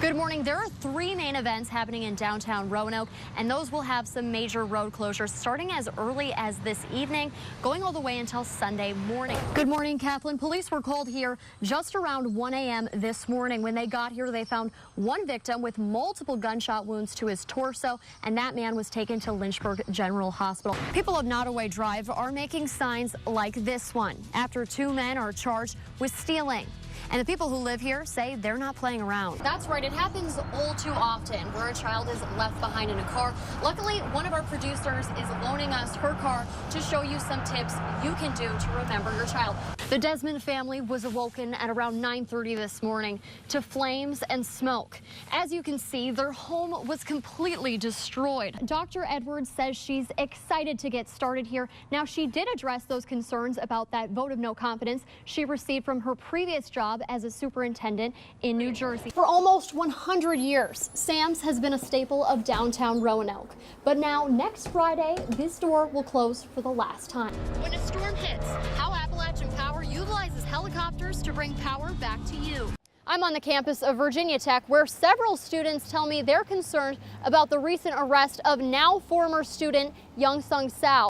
Good morning. There are three main events happening in downtown Roanoke, and those will have some major road closures starting as early as this evening, going all the way until Sunday morning. Good morning, Kathleen. Police were called here just around 1 a.m. this morning. When they got here, they found one victim with multiple gunshot wounds to his torso, and that man was taken to Lynchburg General Hospital. People of Nottoway Drive are making signs like this one after two men are charged with stealing. And the people who live here say they're not playing around. That's right. It happens all too often where a child is left behind in a car. Luckily, one of our producers is loaning us her car to show you some tips you can do to remember your child. The Desmond family was awoken at around 9:30 this morning to flames and smoke. As you can see, their home was completely destroyed. Dr. Edwards says she's excited to get started here. Now, she did address those concerns about that vote of no confidence she received from her previous job as a superintendent in New Jersey. For almost 100 years, Sam's has been a staple of downtown Roanoke. But now, next Friday, this door will close for the last time. When a storm hits, how Appalachian Power utilizes helicopters to bring power back to you. I'm on the campus of Virginia Tech, where several students tell me they're concerned about the recent arrest of now former student Young Sung Sao.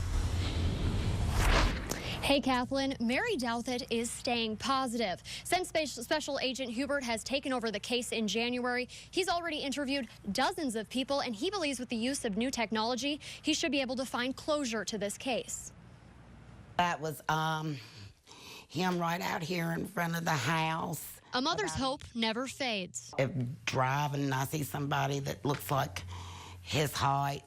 Hey, Kathleen, Mary Douthit is staying positive. Since Special Agent Hubert has taken over the case in January, he's already interviewed dozens of people, and he believes with the use of new technology, he should be able to find closure to this case. That was him right out here in front of the house. A mother's hope never fades. If driving and I see somebody that looks like his height,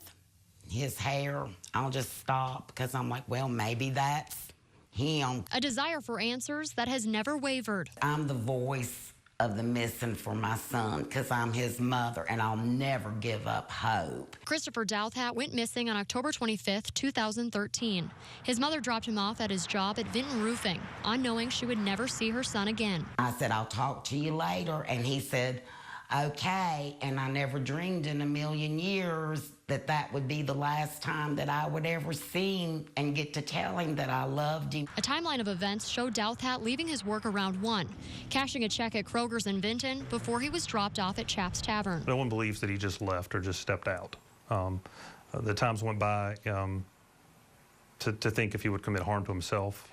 his hair, I'll just stop because I'm like, well, maybe that's him. A desire for answers that has never wavered. I'm the voice of the missing for my son because I'm his mother, and I'll never give up hope. Christopher Douthat went missing on October 25th, 2013. His mother dropped him off at his job at Vinton Roofing, unknowing she would never see her son again. I said, I'll talk to you later, and he said, okay, and I never dreamed in a million years that that would be the last time that I would ever see him and get to tell him that I loved him. A timeline of events showed Douthat leaving his work around 1, cashing a check at Kroger's in Vinton before he was dropped off at Chaps Tavern. No one believes that he just left or just stepped out. The times went by to think if he would commit harm to himself,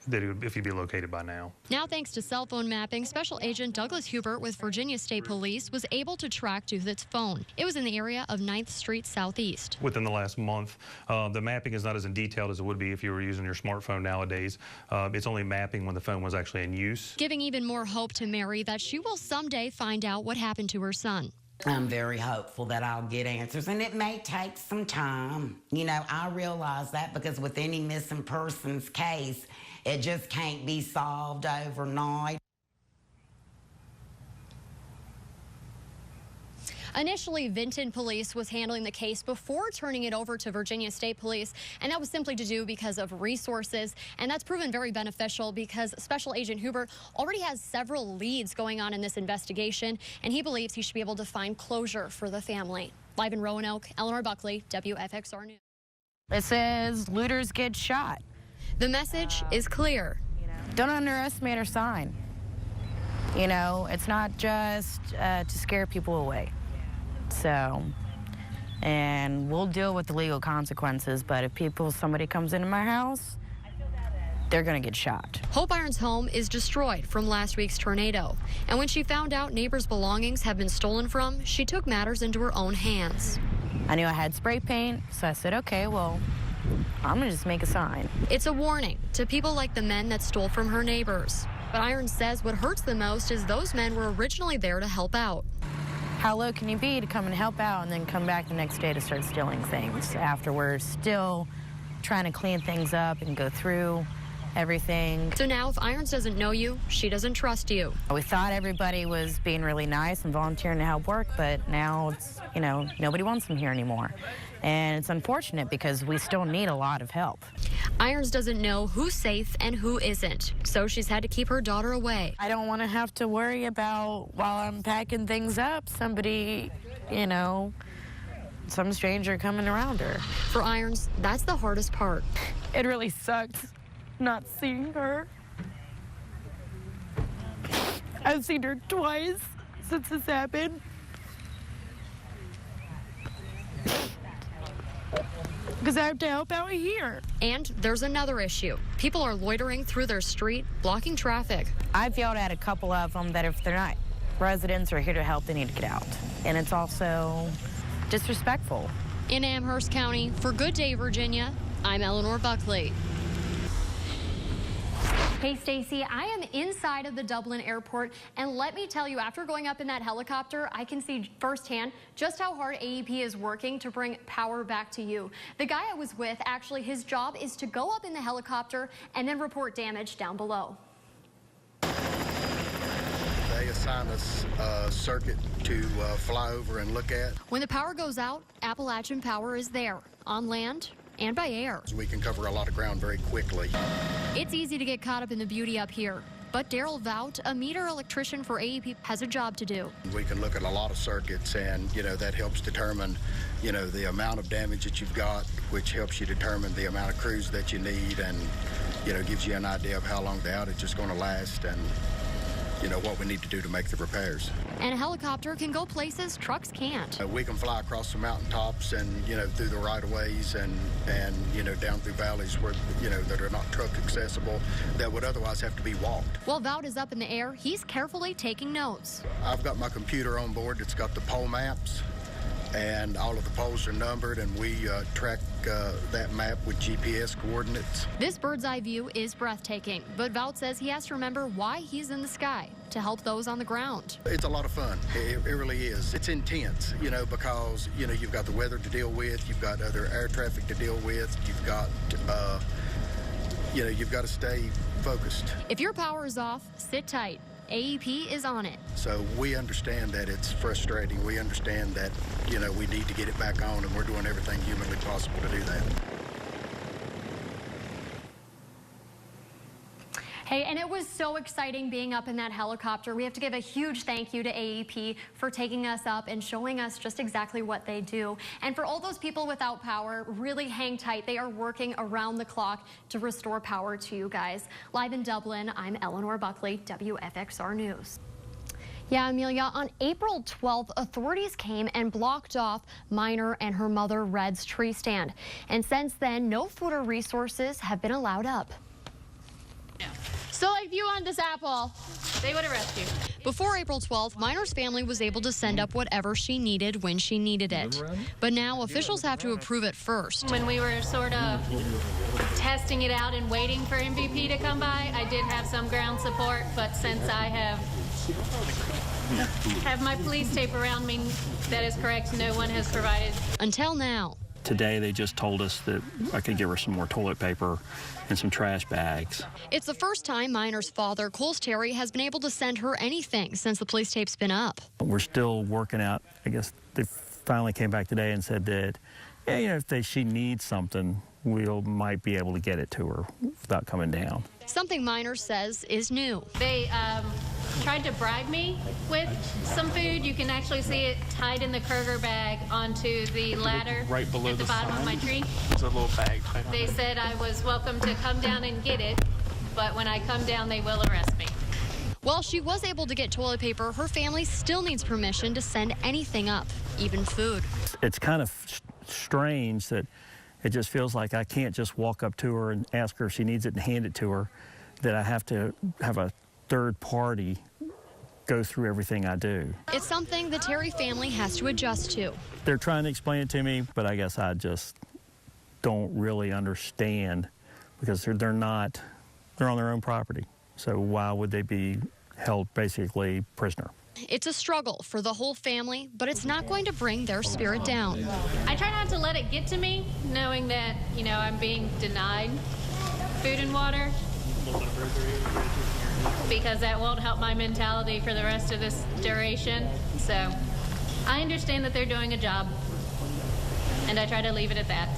that he would, if he'd be located by now. Now, thanks to cell phone mapping, Special Agent Douglas Hubert with Virginia State Police was able to track Douthit's phone. It was in the area of 9th Street Southeast. Within the last month, the mapping is not as detailed as it would be if you were using your smartphone nowadays. It's only mapping when the phone was actually in use. Giving even more hope to Mary that she will someday find out what happened to her son. I'm very hopeful that I'll get answers, and it may take some time. You know, I realize that because with any missing persons case, it just can't be solved overnight. Initially, Vinton Police was handling the case before turning it over to Virginia State Police, and that was simply to do because of resources, and that's proven very beneficial because Special Agent Hubert already has several leads going on in this investigation, and he believes he should be able to find closure for the family. Live in Roanoke, Eleanor Buckley, WFXR News. It says looters get shot. The message is clear. Don't underestimate our sign. You know, it's not just to scare people away. So, and we'll deal with the legal consequences, but if somebody comes into my house, they're gonna get shot. Hope Iron's home is destroyed from last week's tornado. And when she found out neighbors' belongings have been stolen from, she took matters into her own hands. I knew I had spray paint, so I said, okay, well, I'm gonna just make a sign. It's a warning to people like the men that stole from her neighbors. But Iron says what hurts the most is those men were originally there to help out. How low can you be to come and help out and then come back the next day to start stealing things after we're still trying to clean things up and go through everything? So now if Irons doesn't know you, she doesn't trust you. We thought everybody was being really nice and volunteering to help work, but now it's, you know, nobody wants them here anymore. And it's unfortunate because we still need a lot of help. Irons doesn't know who's safe and who isn't, so she's had to keep her daughter away. I don't want to have to worry about, while I'm packing things up, somebody, you know, some stranger coming around her. For Irons, that's the hardest part. It really sucks not seeing her. I've seen her twice since this happened. Because I have to help out here. And there's another issue. People are loitering through their street, blocking traffic. I've yelled at a couple of them that if they're not residents or here to help, they need to get out. And it's also disrespectful. In Amherst County, for Good Day, Virginia, I'm Eleanor Buckley. Hey, Stacy, I am inside of the Dublin airport, and let me tell you, after going up in that helicopter, I can see firsthand just how hard AEP is working to bring power back to you. The guy I was with, actually, his job is to go up in the helicopter and then report damage down below. They assign us a circuit to fly over and look at. When the power goes out, Appalachian Power is there, on land and by air. We can cover a lot of ground very quickly. It's easy to get caught up in the beauty up here, but Daryl Vout, a meter electrician for AEP, has a job to do. We can look at a lot of circuits, and that helps determine the amount of damage that you've got, which helps you determine the amount of crews that you need, and gives you an idea of how long the outage is going to last, and what we need to do to make the repairs. And a helicopter can go places trucks can't. We can fly across the mountaintops and through the right-of-ways and down through valleys where that are not truck accessible, that would otherwise have to be walked. While Vout is up in the air, he's carefully taking notes. I've got my computer on board that's got the pole maps, and all of the poles are numbered, and we track that map with GPS coordinates. This bird's eye view is breathtaking, but Vout says he has to remember why he's in the sky, to help those on the ground. It's a lot of fun. It really is. It's intense, because you've got the weather to deal with, you've got other air traffic to deal with, you've got you've got to stay focused. If your power is off, sit tight. AEP is on it. So we understand that it's frustrating. We understand that, we need to get it back on, and we're doing everything humanly possible to do that. Hey, and it was so exciting being up in that helicopter. We have to give a huge thank you to AEP for taking us up and showing us just exactly what they do. And for all those people without power, really hang tight. They are working around the clock to restore power to you guys. Live in Dublin, I'm Eleanor Buckley, WFXR News. Yeah, Amelia, on April 12th, authorities came and blocked off Minor and her mother Red's tree stand. And since then, no food or resources have been allowed up. So if you want this apple, they would arrest you. Before April 12th, Minor's family was able to send up whatever she needed when she needed it. But now officials have to approve it first. When we were sort of testing it out and waiting for MVP to come by, I did have some ground support, but since I have my police tape around me, that is correct, no one has provided. Until now. Today they just told us that I could give her some more toilet paper and some trash bags. It's the first time Minor's father, Coles Terry, has been able to send her anything since the police tape's been up. We're still working out. I guess they finally came back today and said that, yeah, if she needs something, we might be able to get it to her without coming down. Something Minor says is new. They tried to bribe me with some food. You can actually see it tied in the Kroger bag onto the ladder right below at the bottom of my tree. There's a little bag tied on. They said I was welcome to come down and get it, but when I come down, they will arrest me. While she was able to get toilet paper, her family still needs permission to send anything up, even food. It's kind of strange that it just feels like I can't just walk up to her and ask her if she needs it and hand it to her, that I have to have a third party go through everything I do. It's something the Terry family has to adjust to. They're trying to explain it to me, but I guess I just don't really understand because they're on their own property. So why would they be held basically prisoner? It's a struggle for the whole family, but it's not going to bring their spirit down. I try not to let it get to me, knowing that, I'm being denied food and water, because that won't help my mentality for the rest of this duration. So I understand that they're doing a job, and I try to leave it at that.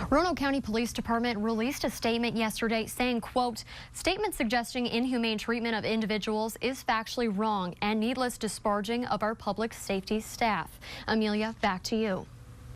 Roanoke County Police Department released a statement yesterday saying, quote, statements suggesting inhumane treatment of individuals is factually wrong and needless disparaging of our public safety staff. Amelia, back to you.